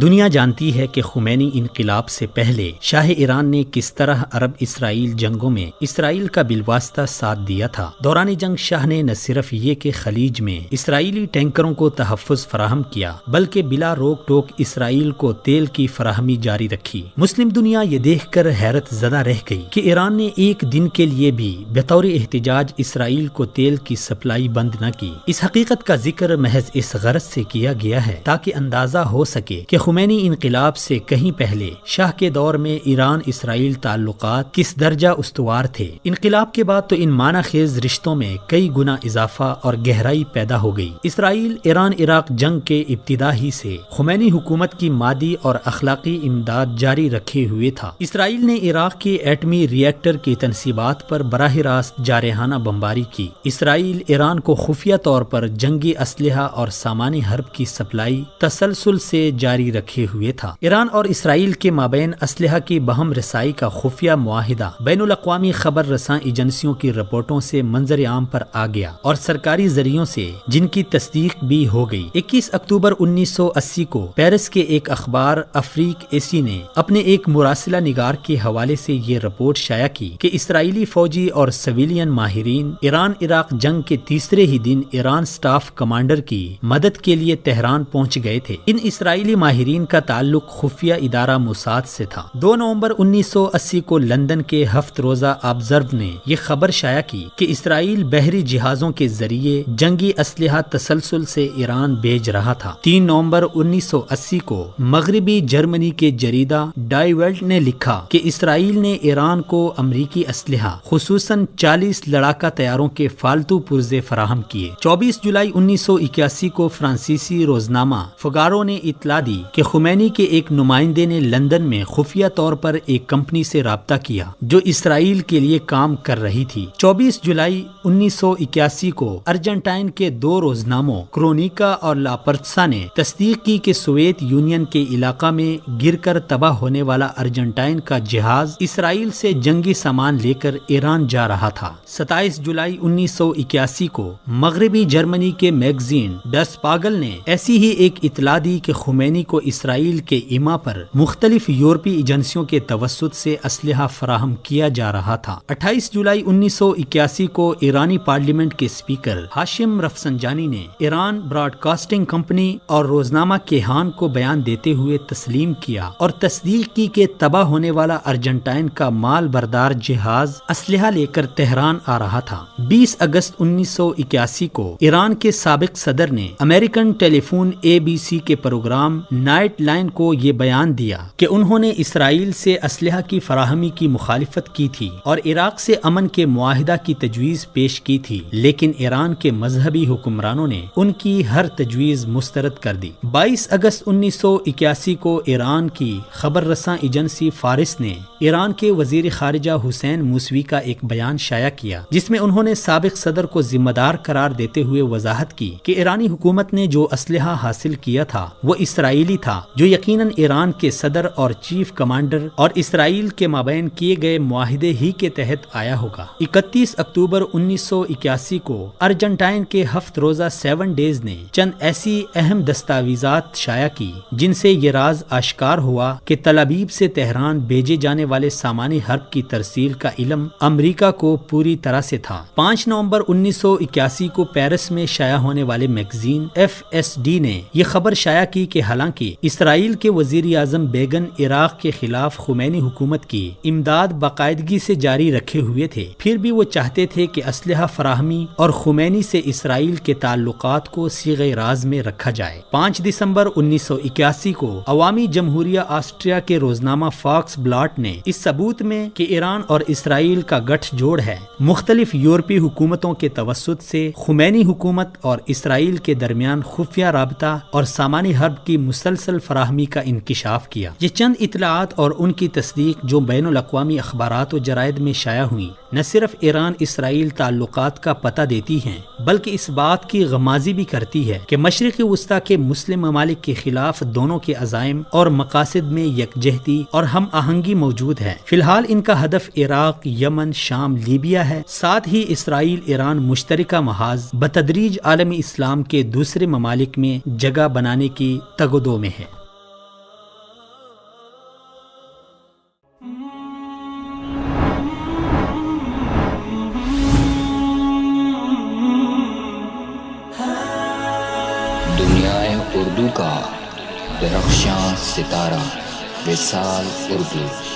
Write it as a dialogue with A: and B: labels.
A: دنیا جانتی ہے کہ خمینی انقلاب سے پہلے شاہ ایران نے کس طرح عرب اسرائیل جنگوں میں اسرائیل کا بالواسطہ ساتھ دیا تھا۔ دوران جنگ شاہ نے نہ صرف یہ کہ خلیج میں اسرائیلی ٹینکروں کو تحفظ فراہم کیا بلکہ بلا روک ٹوک اسرائیل کو تیل کی فراہمی جاری رکھی۔ مسلم دنیا یہ دیکھ کر حیرت زدہ رہ گئی کہ ایران نے ایک دن کے لیے بھی بطور احتجاج اسرائیل کو تیل کی سپلائی بند نہ کی۔ اس حقیقت کا ذکر محض اس غرض سے کیا گیا ہے تاکہ اندازہ ہو سکے کہ خمینی انقلاب سے کہیں پہلے شاہ کے دور میں ایران اسرائیل تعلقات کس درجہ استوار تھے۔ انقلاب کے بعد تو ان معنی خیز رشتوں میں کئی گنا اضافہ اور گہرائی پیدا ہو گئی۔ اسرائیل ایران عراق جنگ کے ابتدا ہی سے خمینی حکومت کی مادی اور اخلاقی امداد جاری رکھے ہوئے تھا۔ اسرائیل نے عراق کے ایٹمی ری ایکٹر کی تنصیبات پر براہ راست جارحانہ بمباری کی۔ اسرائیل ایران کو خفیہ طور پر جنگی اسلحہ اور سامان حرب کی سپلائی تسلسل سے جاری رکھے ہوئے تھا۔ ایران اور اسرائیل کے مابین اسلحہ کی بہم رسائی کا خفیہ معاہدہ بین الاقوامی خبر رساں ایجنسیوں کی رپورٹوں سے منظر عام پر آ گیا اور سرکاری ذریعوں سے جن کی تصدیق بھی ہو گئی۔ 21 اکتوبر 1980 کو پیرس کے ایک اخبار افریق ایسی نے اپنے ایک مراسلہ نگار کے حوالے سے یہ رپورٹ شائع کی کہ اسرائیلی فوجی اور سویلین ماہرین ایران عراق جنگ کے تیسرے ہی دن ایران سٹاف کمانڈر کی مدد کے لیے تہران پہنچ گئے تھے۔ ان اسرائیلی ماہرین کا تعلق خفیہ ادارہ موساد سے تھا۔ 2 نومبر 1980 کو لندن کے ہفت روزہ آبزرو نے یہ خبر شائع کی کہ اسرائیل بحری جہازوں کے ذریعے جنگی اسلحہ تسلسل سے ایران بھیج رہا تھا۔ 3 نومبر 1980 کو مغربی جرمنی کے جریدہ ڈائی ویلٹ نے لکھا کہ اسرائیل نے ایران کو امریکی اسلحہ خصوصاً 40 لڑاکا طیاروں کے فالتو پرزے فراہم کیے۔ 24 جولائی 1981 کو فرانسیسی روزنامہ فگارو نے اطلاع دی کہ خمینی کے ایک نمائندے نے لندن میں خفیہ طور پر ایک کمپنی سے رابطہ کیا جو اسرائیل کے لیے کام کر رہی تھی۔ 24 جولائی 1981 کو ارجنٹائن کے 2 روزناموں کرونیکا اور لا پرتسا نے تصدیق کی کہ سوویت یونین کے علاقہ میں گر کر تباہ ہونے والا ارجنٹائن کا جہاز اسرائیل سے جنگی سامان لے کر ایران جا رہا تھا۔ 27 جولائی 1981 کو مغربی جرمنی کے میگزین ڈس پاگل نے ایسی ہی ایک اطلاع دی کہ خمینی کو اسرائیل کے ایما پر مختلف یورپی ایجنسیوں کے توسط سے اسلحہ فراہم کیا جا رہا تھا۔ 28 جولائی 1981 کو ایرانی پارلیمنٹ کے اسپیکر ہاشم رفسنجانی نے ایران براڈ کاسٹنگ کمپنی اور روزنامہ کیہان کو بیان دیتے ہوئے تسلیم کیا اور تصدیق کی کہ تباہ ہونے والا ارجنٹائن کا مال بردار جہاز اسلحہ لے کر تہران آ رہا تھا۔ 20 اگست 1981 کو ایران کے سابق صدر نے امریکن ٹیلی فون ABC کے پروگرام نائٹ لائن کو یہ بیان دیا کہ انہوں نے اسرائیل سے اسلحہ کی فراہمی کی مخالفت کی تھی اور عراق سے امن کے معاہدہ کی تجویز پیش کی تھی، لیکن ایران کے مذہبی حکمرانوں نے ان کی ہر تجویز مسترد کر دی۔ 22 اگست 1981 کو ایران کی خبر رساں ایجنسی فارس نے ایران کے وزیر خارجہ حسین موسوی کا ایک بیان شائع کیا جس میں انہوں نے سابق صدر کو ذمہ دار قرار دیتے ہوئے وضاحت کی کہ ایرانی حکومت نے جو اسلحہ حاصل کیا تھا وہ اسرائیلی تھا، جو یقیناً ایران کے صدر اور چیف کمانڈر اور اسرائیل کے مابین کیے گئے معاہدے ہی کے تحت آیا ہوگا۔ 31 اکتوبر 1981 کو ارجنٹائن کے ہفت روزہ 7 ڈیز نے چند ایسی اہم دستاویزات شائع کی جن سے یہ راز آشکار ہوا کہ تل ابیب سے تہران بھیجے جانے والے سامان حرب کی ترسیل کا علم امریکہ کو پوری طرح سے تھا۔ 5 نومبر 1981 کو پیرس میں شائع ہونے والے میگزین FSD نے یہ خبر شائع کی کہ حالانکہ اسرائیل کے وزیر اعظم بیگن عراق کے خلاف خمینی حکومت کی امداد باقاعدگی سے جاری رکھے ہوئے تھے، پھر بھی وہ چاہتے تھے کہ اسلحہ فراہمی اور خمینی سے اسرائیل کے تعلقات کو صیغہ راز میں رکھا جائے۔ 5 دسمبر 1981 کو عوامی جمہوریہ آسٹریا کے روزنامہ فاکس بلاٹ نے اس ثبوت میں کہ ایران اور اسرائیل کا گٹھ جوڑ ہے مختلف یورپی حکومتوں کے توسط سے خمینی حکومت اور اسرائیل کے درمیان خفیہ رابطہ اور سامانی حرب کی مسلسل فراہمی کا انکشاف کیا۔ یہ چند اطلاعات اور ان کی تصدیق جو بین الاقوامی اخبارات و جرائد میں شائع ہوئی نہ صرف ایران اسرائیل تعلقات کا پتہ دیتی ہیں بلکہ اس بات کی غمازی بھی کرتی ہے کہ مشرقی وسطی کے مسلم ممالک کے خلاف دونوں کے عزائم اور مقاصد میں یکجہتی اور ہم آہنگی موجود ہے۔ فی الحال ان کا ہدف عراق، یمن، شام، لیبیا ہے، ساتھ ہی اسرائیل ایران مشترکہ محاذ بتدریج عالمی اسلام کے دوسرے ممالک میں جگہ بنانے کی تگ و دو میں ہے۔
B: دنیائے اردو کا درخشاں ستارہ وصال اردو۔